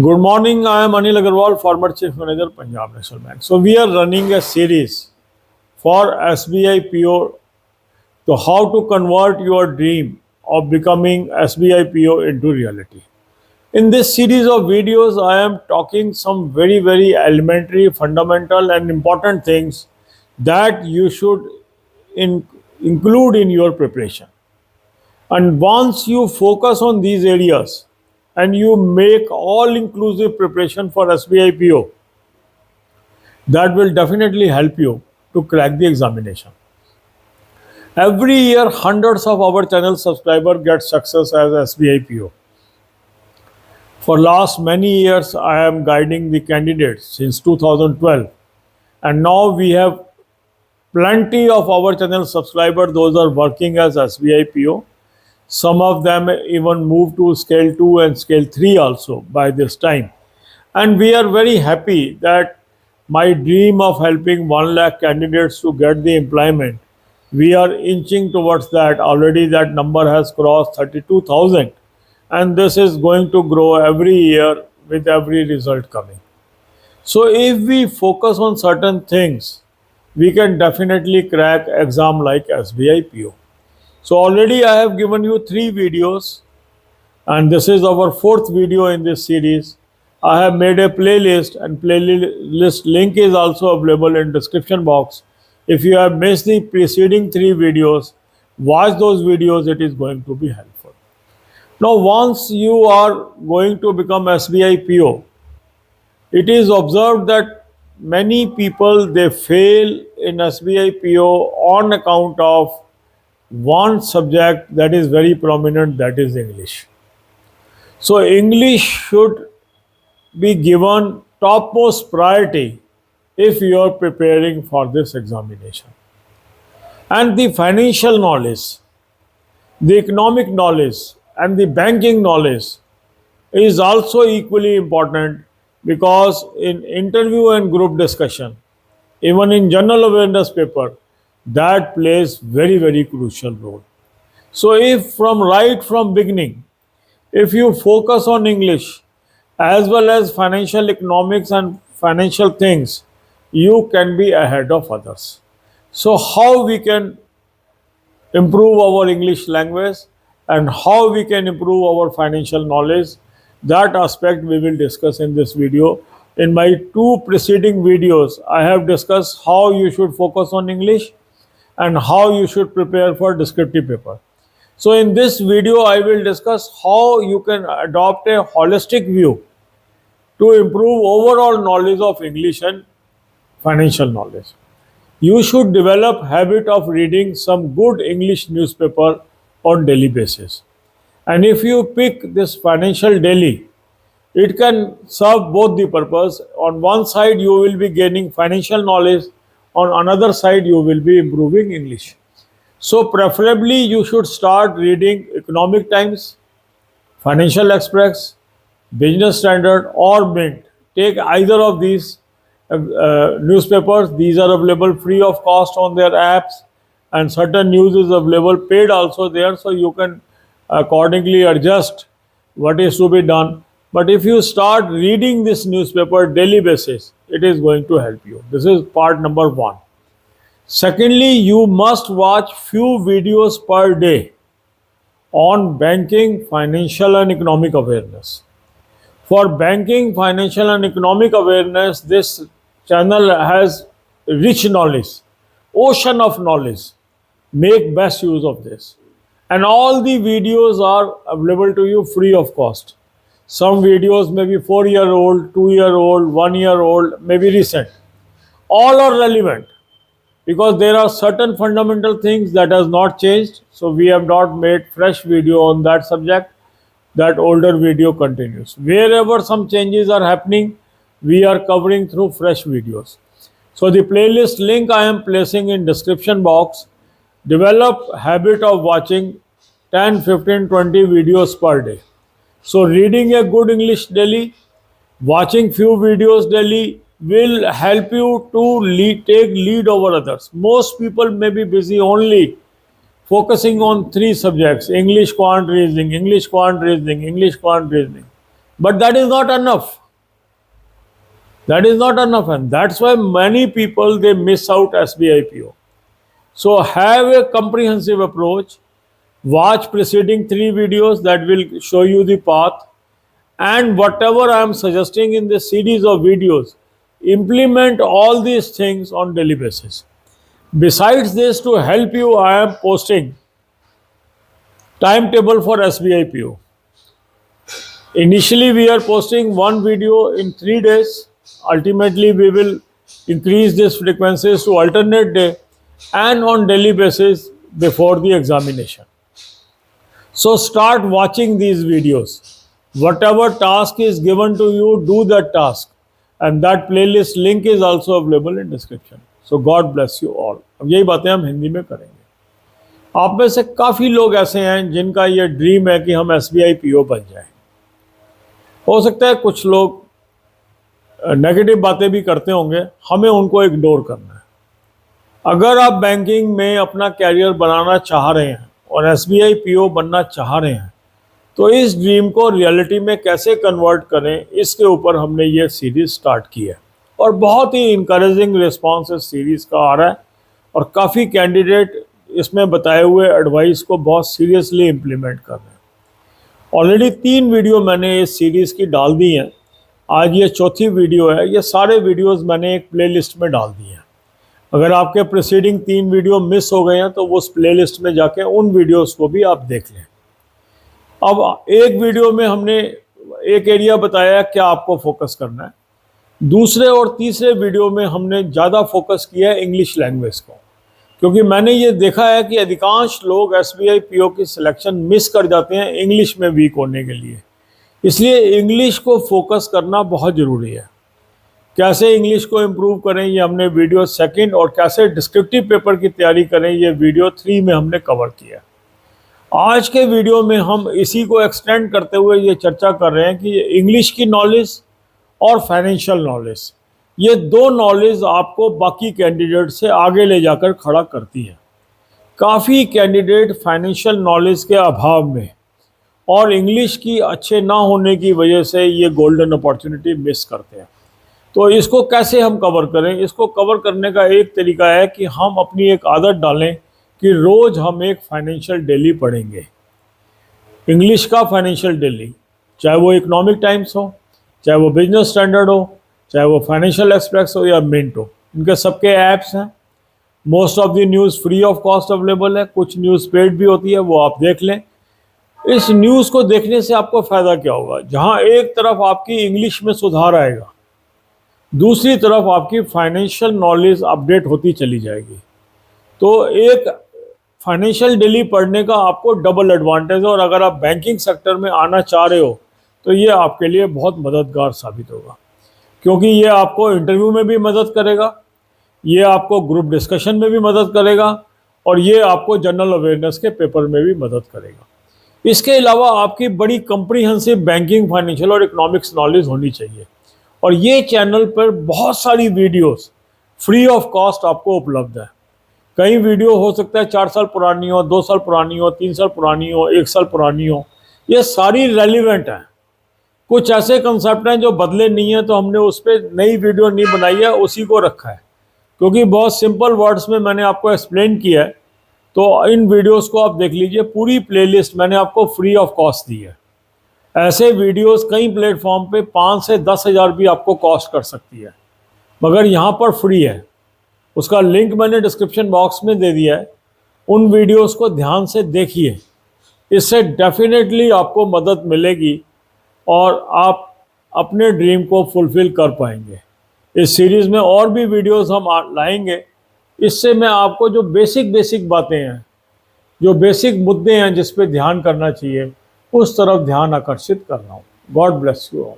Good morning. I am Anil Agarwal, former Chief Manager, Punjab National Bank. So we are running a series for SBI PO to how to convert your dream of becoming SBI PO into reality. In this series of videos, I am talking some very elementary, fundamental, and important things that you should include in your preparation. And once you focus on these areas and you make all inclusive preparation for SBI PO, that will definitely help you to crack the examination. Every year, hundreds of our channel subscribers get success as SBI PO. For last many years, I am guiding the candidates since 2012, and now we have plenty of our channel subscribers. Those are working as SBI PO. Some of them even moved to scale 2 and scale 3 also by this time. And we are very happy that my dream of helping 1 lakh candidates to get the employment, we are inching towards that. Already that number has crossed 32,000. And this is going to grow every year with every result coming. So if we focus on certain things, we can definitely crack exam like SBI PO. So already I have given you 3 videos, and this is our 4th video in this series. I have made a playlist, and playlist link is also available in description box. If you have missed the preceding 3 videos, watch those videos, it is going to be helpful. Now once you are going to become SBI PO, it is observed that many people they fail in SBI PO on account of one subject that is very prominent, that is English. So English should be given topmost priority if you are preparing for this examination. And the financial knowledge, the economic knowledge, and the banking knowledge is also equally important, because in interview and group discussion, even in general awareness paper, that plays very crucial role. So if right from beginning, if you focus on English as well as financial economics and financial things, you can be ahead of others. So how we can improve our English language and how we can improve our financial knowledge, that aspect we will discuss in this video. In my 2 preceding videos, I have discussed how you should focus on English and how you should prepare for descriptive paper. So in this video, I will discuss how you can adopt a holistic view to improve overall knowledge of English and financial knowledge. You should develop habit of reading some good English newspaper on daily basis. And if you pick this financial daily, it can serve both the purpose. On one side, you will be gaining financial knowledge. On another side, you will be improving English. So preferably, you should start reading Economic Times, Financial Express, Business Standard, or Mint. Take either of these newspapers. These are available free of cost on their apps, and certain news is available paid also there, so you can accordingly adjust what is to be done. But if you start reading this newspaper daily basis, it is going to help you. This is part number 1. Secondly, you must watch few videos per day on banking, financial and economic awareness. For banking, financial and economic awareness, this channel has rich knowledge, ocean of knowledge. Make best use of this. And all the videos are available to you free of cost. Some videos may be 4-year-old, 2-year-old, 1-year-old, maybe recent. All are relevant because there are certain fundamental things that has not changed. So we have not made fresh video on that subject. That older video continues. Wherever some changes are happening, we are covering through fresh videos. So the playlist link I am placing in description box. Develop habit of watching 10, 15, 20 videos per day. So reading a good English daily, watching few videos daily will help you to take lead over others. Most people may be busy only focusing on 3 subjects: English, quant reasoning, English, quant reasoning, English, quant reasoning. But that is not enough. That is not enough, and that's why many people they miss out SBIPO. So have a comprehensive approach. Watch preceding 3 videos that will show you the path, and whatever I am suggesting in this series of videos, implement all these things on daily basis. Besides this, to help you, I am posting timetable for SBIPO. Initially, we are posting 1 video in 3 days. Ultimately, we will increase these frequencies to alternate day and on daily basis before the examination. So start watching these videos. Whatever task is given to you, do that task. And that playlist link is also available in description. So God bless you all. अब यही बातें हम हिंदी में करेंगे. आप में से काफ़ी लोग ऐसे हैं जिनका ये ड्रीम है कि हम SBI PO बन जाएं. हो सकता है कुछ लोग नेगेटिव बातें भी करते होंगे, हमें उनको इग्नोर करना है. अगर आप बैंकिंग में अपना कैरियर बनाना चाह रहे हैं और SBI PO बनना चाह रहे हैं, तो इस ड्रीम को रियलिटी में कैसे कन्वर्ट करें, इसके ऊपर हमने ये सीरीज़ स्टार्ट की है. और बहुत ही इंकरेजिंग रिस्पांस इस सीरीज़ का आ रहा है और काफ़ी कैंडिडेट इसमें बताए हुए एडवाइस को बहुत सीरियसली इम्प्लीमेंट कर रहे हैं. ऑलरेडी 3 वीडियो मैंने इस सीरीज़ की डाल दी हैं. आज ये चौथी वीडियो है. ये सारे वीडियोस मैंने एक प्लेलिस्ट में डाल दिए हैं. अगर आपके प्रीसीडिंग 3 वीडियो मिस हो गए हैं तो वो उस प्लेलिस्ट में जाके उन वीडियोस को भी आप देख लें. अब एक वीडियो में हमने एक एरिया बताया क्या आपको फोकस करना है. दूसरे और तीसरे वीडियो में हमने ज़्यादा फोकस किया है इंग्लिश लैंग्वेज को, क्योंकि मैंने ये देखा है कि अधिकांश लोग SBI PO की सिलेक्शन मिस कर जाते हैं इंग्लिश में वीक होने के लिए. इसलिए इंग्लिश को फोकस करना बहुत ज़रूरी है. कैसे इंग्लिश को इम्प्रूव करें ये हमने वीडियो 2 और कैसे डिस्क्रिप्टिव पेपर की तैयारी करें ये वीडियो 3 में हमने कवर किया. आज के वीडियो में हम इसी को एक्सटेंड करते हुए ये चर्चा कर रहे हैं कि इंग्लिश की नॉलेज और फाइनेंशियल नॉलेज, ये 2 नॉलेज आपको बाकी कैंडिडेट से आगे ले जाकर खड़ा करती है. काफ़ी कैंडिडेट फाइनेंशियल नॉलेज के अभाव में और इंग्लिश की अच्छे ना होने की वजह से ये गोल्डन अपॉर्चुनिटी मिस करते हैं. तो इसको कैसे हम कवर करें? इसको कवर करने का एक तरीका है कि हम अपनी एक आदत डालें कि रोज़ हम एक फाइनेंशियल डेली पढ़ेंगे, इंग्लिश का फाइनेंशियल डेली, चाहे वो इकोनॉमिक टाइम्स हो, चाहे वो बिजनेस स्टैंडर्ड हो, चाहे वो फाइनेंशियल एक्सप्रेस हो या मिंट हो. इनके सबके ऐप्स हैं. Most of the news free of cost available है. कुछ न्यूज़ पेड भी होती है, वो आप देख लें. इस न्यूज़ को देखने से आपको फ़ायदा क्या होगा? जहां एक तरफ आपकी इंग्लिश में सुधार आएगा, दूसरी तरफ आपकी फाइनेंशियल नॉलेज अपडेट होती चली जाएगी. तो एक फाइनेंशियल डेली पढ़ने का आपको डबल एडवांटेज है. और अगर आप बैंकिंग सेक्टर में आना चाह रहे हो तो ये आपके लिए बहुत मददगार साबित होगा, क्योंकि ये आपको इंटरव्यू में भी मदद करेगा, ये आपको ग्रुप डिस्कशन में भी मदद करेगा और ये आपको जनरल अवेयरनेस के पेपर में भी मदद करेगा. इसके अलावा आपकी बड़ी कम्प्रीहेंसिव बैंकिंग, फाइनेंशियल और इकोनॉमिक्स नॉलेज होनी चाहिए. और ये चैनल पर बहुत सारी वीडियोस फ्री ऑफ कॉस्ट आपको उपलब्ध है. कई वीडियो हो सकता है 4 साल पुरानी हो, 2 साल पुरानी हो, 3 साल पुरानी हो, 1 साल पुरानी हो. ये सारी रेलिवेंट हैं. कुछ ऐसे कंसेप्ट हैं जो बदले नहीं हैं, तो हमने उस पर नई वीडियो नहीं बनाई है, उसी को रखा है, क्योंकि बहुत सिंपल वर्ड्स में मैंने आपको एक्सप्लेन किया है. तो इन वीडियोस को आप देख लीजिए. पूरी प्लेलिस्ट मैंने आपको फ्री ऑफ कॉस्ट दी है. ऐसे वीडियोस कई प्लेटफॉर्म पे 5 से 10 हज़ार भी आपको कॉस्ट कर सकती है, मगर यहाँ पर फ्री है. उसका लिंक मैंने डिस्क्रिप्शन बॉक्स में दे दिया है. उन वीडियोस को ध्यान से देखिए, इससे डेफिनेटली आपको मदद मिलेगी और आप अपने ड्रीम को फुलफ़िल कर पाएंगे. इस सीरीज़ में और भी वीडियोस हम लाएंगे. इससे मैं आपको जो बेसिक बातें हैं, जो बेसिक मुद्दे हैं जिस पे ध्यान करना चाहिए, उस तरफ ध्यान आकर्षित कर रहा हूँ. God bless you all.